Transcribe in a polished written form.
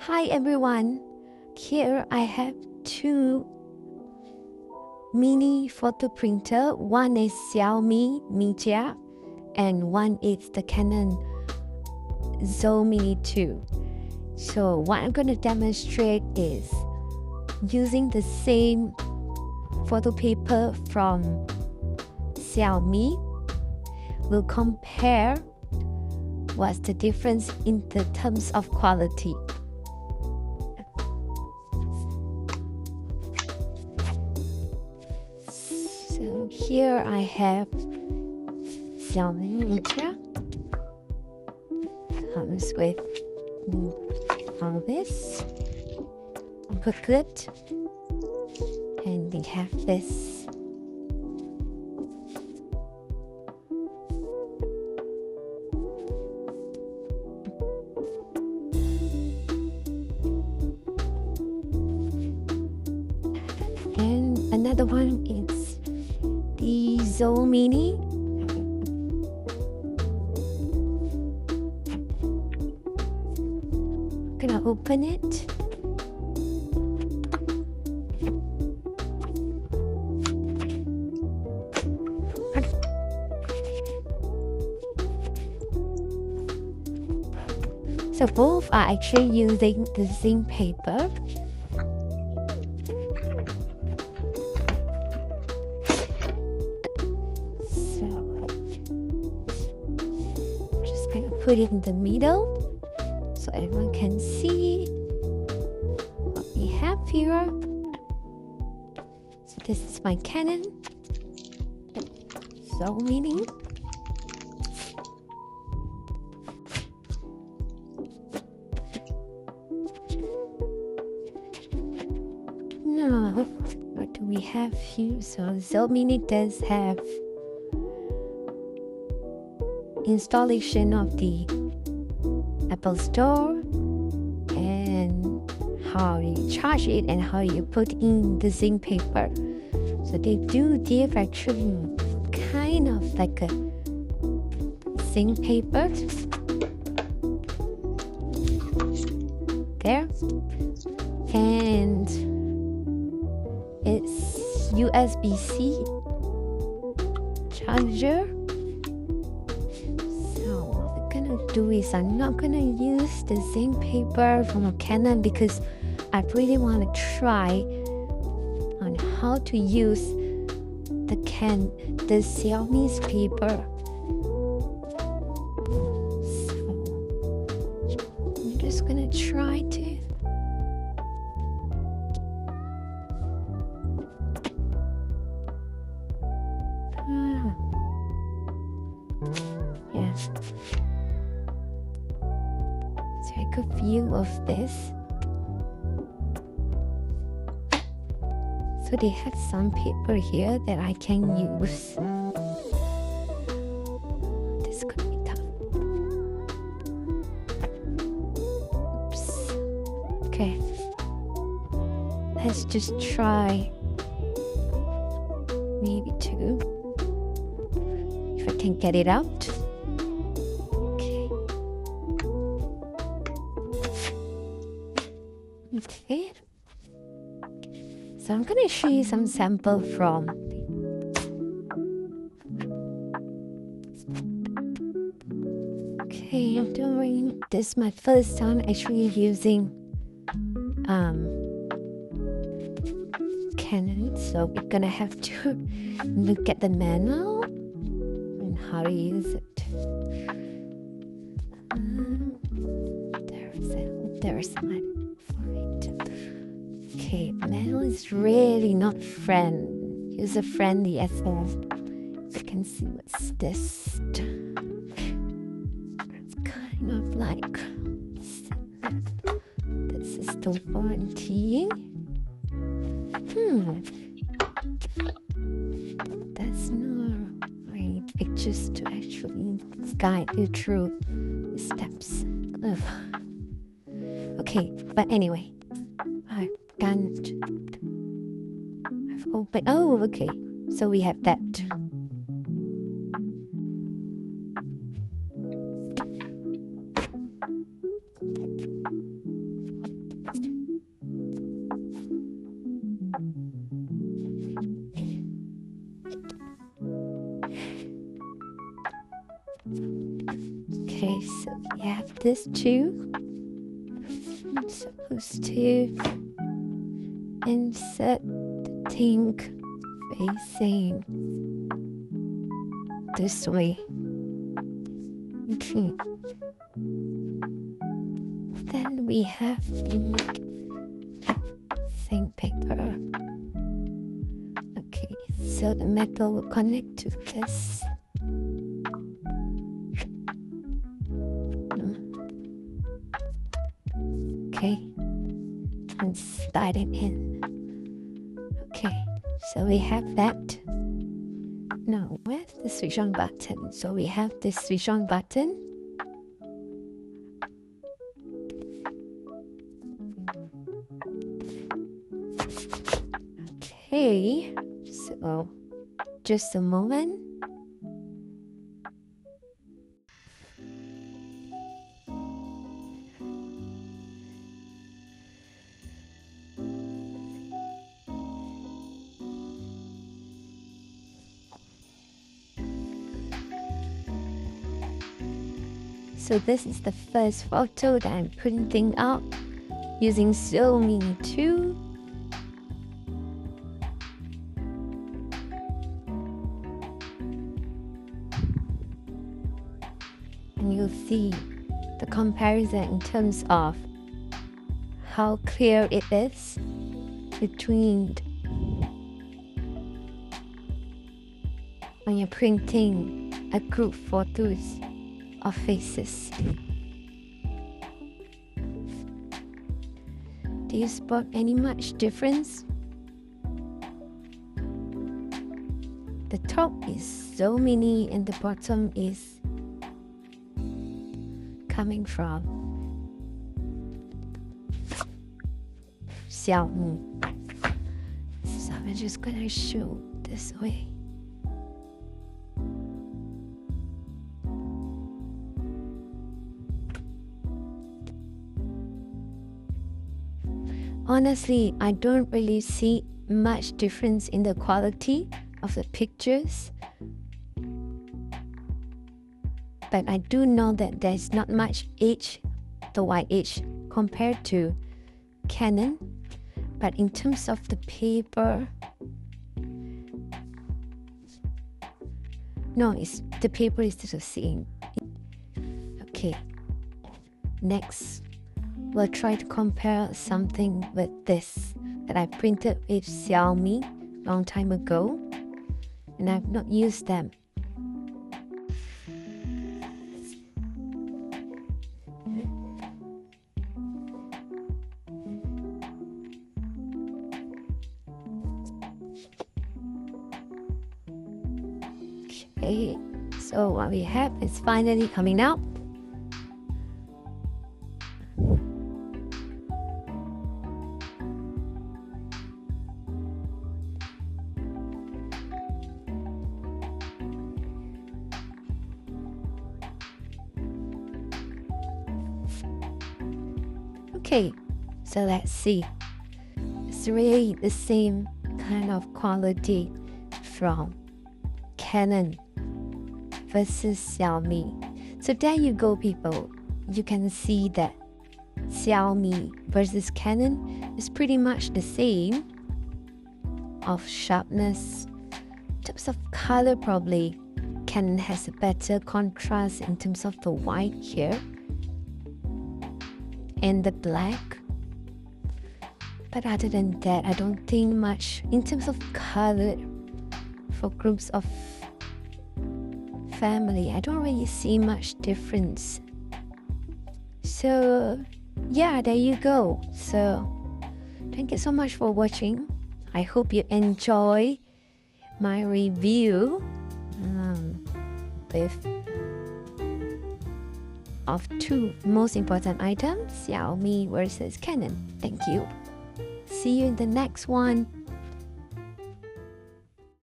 Hi everyone, here I have two mini photo printer. One is Xiaomi Media and one is the Canon Zoemini 2. So what I'm going to demonstrate is using the same photo paper from Xiaomi. We'll compare what's the difference in the terms of quality. So here I have Xiaomi Media. Comes with all this booklet, and we have this and another one is the Zoemini. Gonna open it. So both are actually using the zinc paper. So I'm just gonna put it in the middle so everyone can see what we have here. So this is my Canon Zoemini. Now, what do we have here? So Zoemini does have installation of the Apple Store and how you charge it and how you put in the zinc paper. So they do give actually kind of like a zinc paper there, and it's USB-C charger. Do is I'm not gonna use the zinc paper from a Canon because I really want to try on how to use the Xiaomi's paper. So I'm just gonna try to take a view of this. So they have some paper here that I can use. This could be tough. Oops. Okay. Let's just try maybe two. If I can get it out. Okay, so I'm gonna show you some sample from I'm doing this my first time actually using Canon, so we're gonna have to look at the manual and how to use it. There's my okay, manual is really not user friendly at all. You can see what's this. It's kind of like this is the warranty. That's not right pictures to actually guide you through the steps. Ugh. Okay, but anyway, I've opened. Oh, okay. So we have that. this too. I'm supposed to insert the ink facing this way. Okay. Then we have the zinc paper. Okay, so the metal will connect to this. Okay, and slide it in. Okay, so we have that. Now, where's the switch on button? So we have this switch on button. Okay, so just a moment. So this is the first photo that I'm printing out using Zoemini 2. And you'll see the comparison in terms of how clear it is between when you're printing a group photos of faces. Do you spot any much difference? The top is Zoemini and the bottom is coming from xiaomi. So I'm just gonna show this way. Honestly, I don't really see much difference in the quality of the pictures. But I do know that there's not much edge, the white edge, compared to Canon. But in terms of the paper, no, the paper is the same. Okay, next we'll try to compare something with this that I printed with Xiaomi long time ago, and I've not used them. Okay, so what we have is finally coming out. Okay, so let's see. It's really the same kind of quality from Canon versus Xiaomi. So there you go, people. You can see that Xiaomi versus Canon is pretty much the same of sharpness. In terms of color, probably Canon has a better contrast in terms of the white here and the black. But other than that, I don't think much in terms of color for groups of family. I don't really see much difference. So yeah, there you go. So thank you so much for watching. I hope you enjoy my review of two most important items, Xiaomi versus Canon. Thank you. See you in the next one.